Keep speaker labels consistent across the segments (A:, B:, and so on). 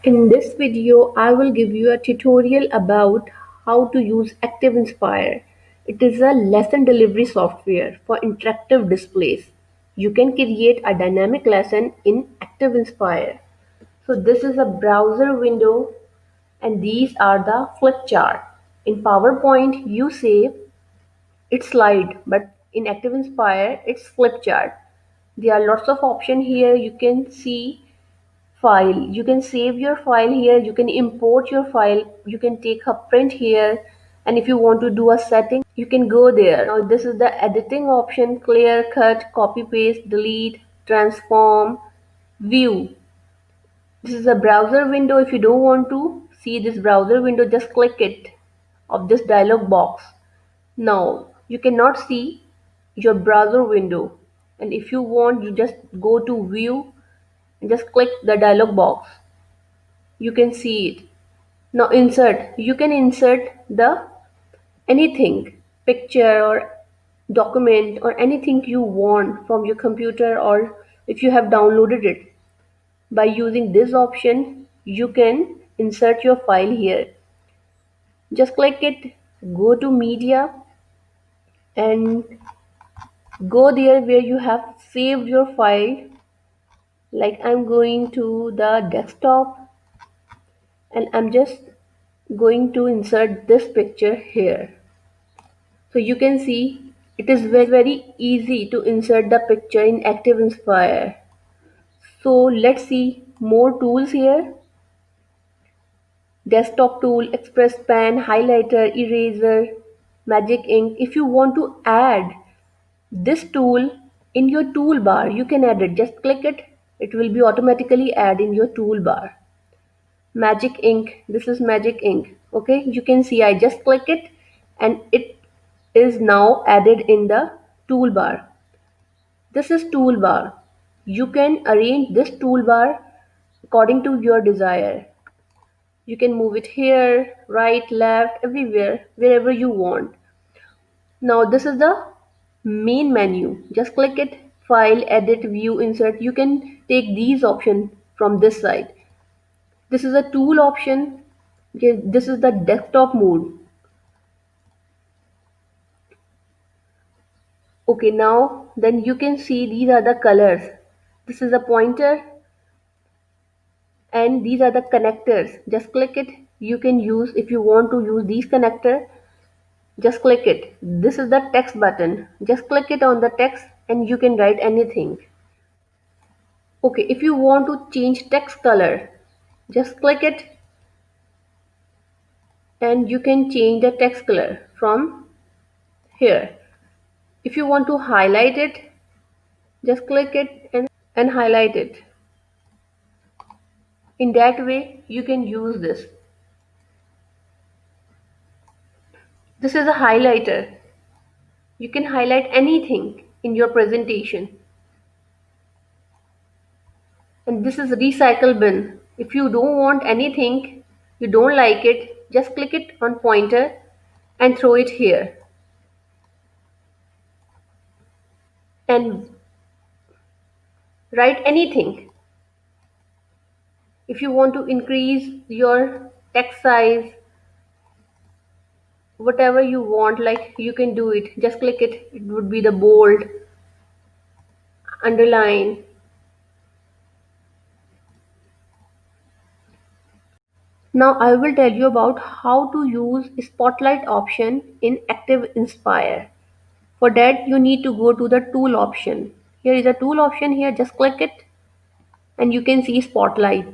A: In this video, I will give you a tutorial about how to use Active Inspire. It is a lesson delivery software for interactive displays. You can create a dynamic lesson in Active Inspire. So this is a browser window and these are the flip chart. In PowerPoint, you save its slide, but in Active Inspire, it's flip chart. There are lots of options here. You can see file, you can save your file here, you can import your file, you can take a print here, and if you want to do a setting you can go there. Now this is the editing option: clear, cut, copy, paste, delete, transform, view. This is a browser window. If you don't want to see this browser window, just click it of this dialog box. Now you cannot see your browser window, and if you want, you just go to view and just click the dialog box. You can see it. Now insert. You can insert the anything, picture or document or anything you want from your computer, or if you have downloaded it. By using this option, you can insert your file here. Just click it, go to media and go there where you have saved your file. Like I'm going to the desktop and I'm just going to insert this picture here. So you can see it is very easy to insert the picture in Active Inspire. So let's see more tools here. Desktop tool, Express Pen, highlighter, eraser, Magic Ink. If you want to add this tool in your toolbar, you can add it. Just click it. It will be automatically add in your toolbar. Magic Ink. This is Magic Ink. Okay, you can see I just click it and it is now added in the toolbar. This is toolbar. You can arrange this toolbar according to your desire. You can move it here, right, left, everywhere, wherever you want. Now this is the main menu. Just click it, file, edit, view, insert. You can take these options from this side. This is a tool option. Okay, this is the desktop mode. Okay, now then you can see these are the colors. This is a pointer and these are the connectors. Just click it. You can use, if you want to use these connector, just click it. This is the text button. Just click it on the text and you can write anything. Okay, if you want to change text color, just click it and you can change the text color from here. If you want to highlight it, just click it and highlight it. In that way you can use this. This is a highlighter. You can highlight anything in your presentation. And this is recycle bin. If you don't want anything, you don't like it, just click it on pointer and throw it here. And write anything. If you want to increase your text size, whatever you want, like you can do it. Just click it. It would be the bold, underline. Now I will tell you about how to use spotlight option in Active Inspire. For that you need to go to the tool option. Here is a tool option here. Just click it and you can see spotlight.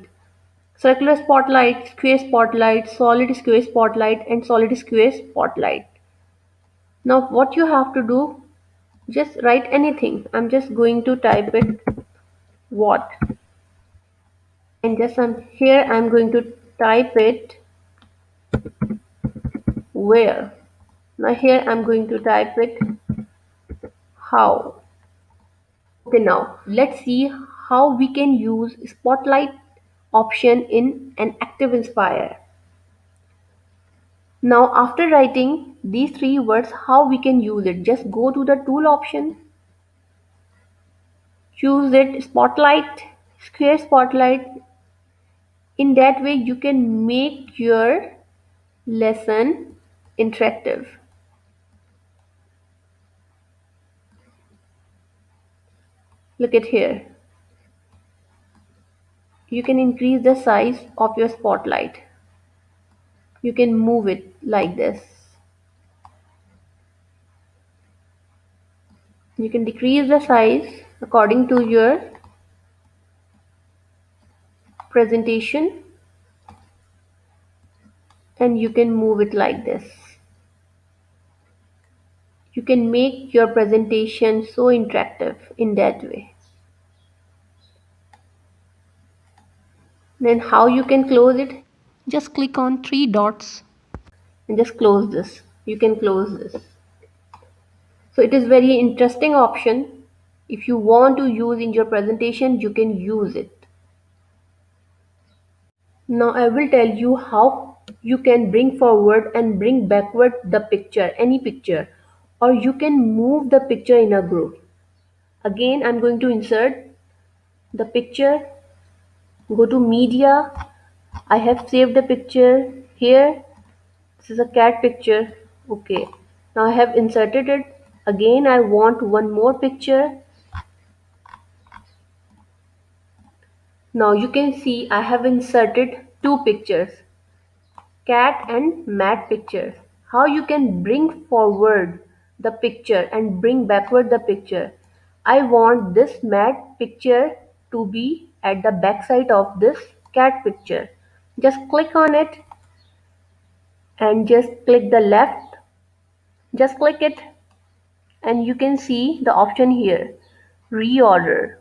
A: Circular spotlight, square spotlight, solid square spotlight and solid square spotlight. Now what you have to do, just write anything. I'm just going to type it what, and just here I'm going to type it where. Now here I'm going to type it how. Okay, now let's see how we can use spotlight option in an Active Inspire. Now after writing these three words, how we can use it, just go to the tool option, choose it, spotlight, square spotlight, In that way you can make your lesson interactive. Look at here. You can increase the size of your spotlight. You can move it like this. You can decrease the size according to your presentation, and you can move it like this. You can make your presentation so interactive in that way. Then how you can close it? Just click on three dots and just close this. You can close this. So it is very interesting option. If you want to use in your presentation, you can use it. Now I will tell you how you can bring forward and bring backward the picture, any picture, or you can move the picture in a group. Again, I'm going to insert the picture, go to media. I have saved the picture here. This is a cat picture. Okay. Now I have inserted it. Again, I want one more picture. Now you can see I have inserted two pictures, cat and mat pictures. How you can bring forward the picture and bring backward the picture. I want this mat picture to be at the back side of this cat picture. Just click on it and just click the left. Just click it and you can see the option here. Reorder.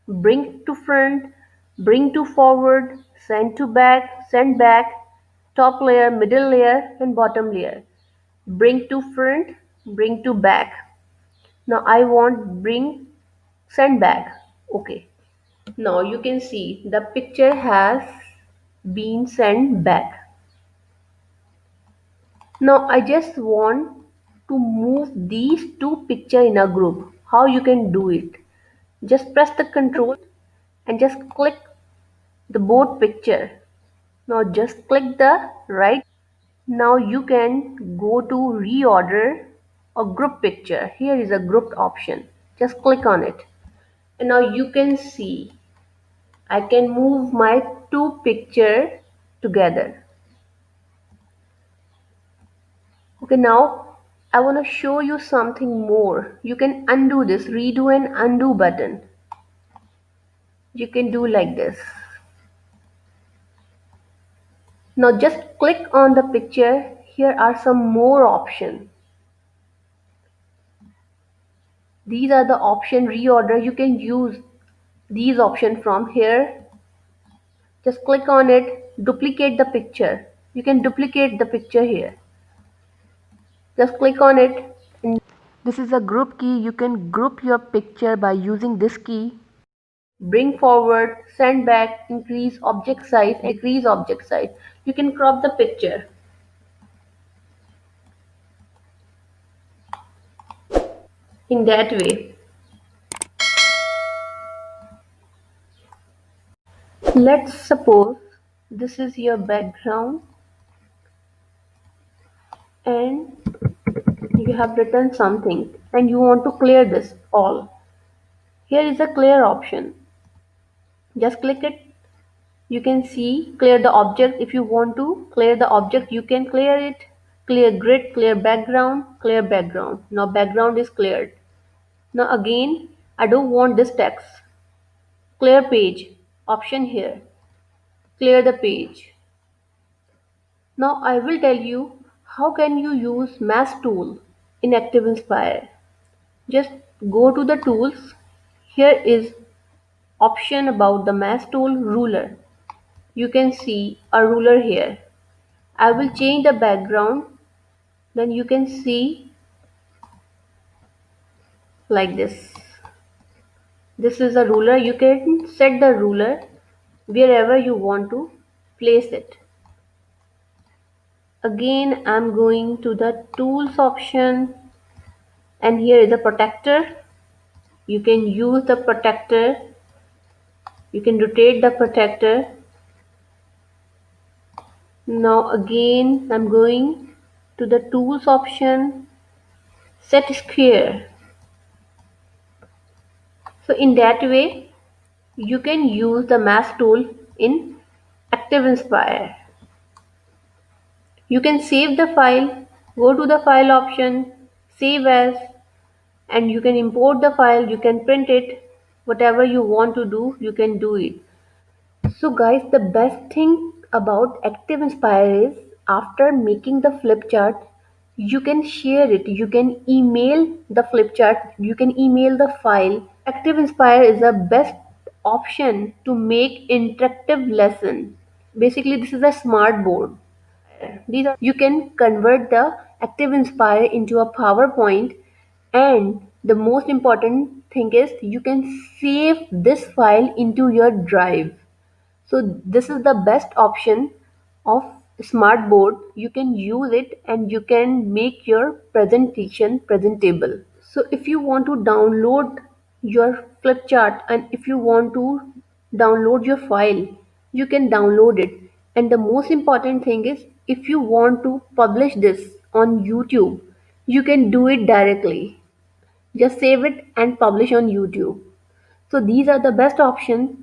A: Bring to front, bring to forward, send back, top layer, middle layer and bottom layer. Bring to front, bring to back. Now I want bring, send back. Okay. Now you can see the picture has been sent back. Now I just want to move these two pictures in a group. How you can do it? Just press the control and just click the both picture. Now just click the right. Now you can go to reorder a group picture. Here is a grouped option. Just click on it. And now you can see I can move my two picture together. Okay, now I want to show you something more. You can undo this, redo and undo button. You can do like this. Now just click on the picture. Here are some more options. These are the option reorder. You can use these options from here. Just click on it, duplicate the picture. You can duplicate the picture here. Just click on it. This is a group key. You can group your picture by using this key. Bring forward, send back, increase object size, decrease object size. You can crop the picture. In that way. Let's suppose this is your background and you have written something and you want to clear this all. Here is a clear option. Just click it. You can see clear the object. If you want to clear the object, you can clear it. Clear grid, clear background, clear background. Now background is cleared. Now again, I don't want this text. Clear page option here. Clear the page. Now I will tell you how can you use mask tool in Active Inspire. Just go to the tools. Here is option about the mask tool ruler. You can see a ruler here. I will change the background. Then you can see like this. This is a ruler. You can set the ruler wherever you want to place it. Again, I'm going to the tools option and here is a protector. You can use the protector. You can rotate the protector Now again I'm going to the tools option, set square. So in that way you can use the mask tool in Active Inspire. You can save the file, go to the file option, save as, and you can import the file, you can print it, whatever you want to do, you can do it. So guys, the best thing about Active Inspire is after making the flip chart, you can share it, you can email the flip chart, you can email the file. Active Inspire is the best option to make interactive lesson. Basically, this is a smart board. These are you can convert the Active Inspire into a PowerPoint, and the most important thing is you can save this file into your drive. So this is the best option of smart board. You can use it and you can make your presentation presentable. So if you want to download your flip chart and if you want to download your file, you can download it. And the most important thing is if you want to publish this on YouTube, you can do it directly. Just save it and publish on YouTube. So these are the best options.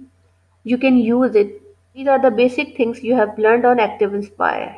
A: You can use it. These are the basic things you have learned on Active Inspire.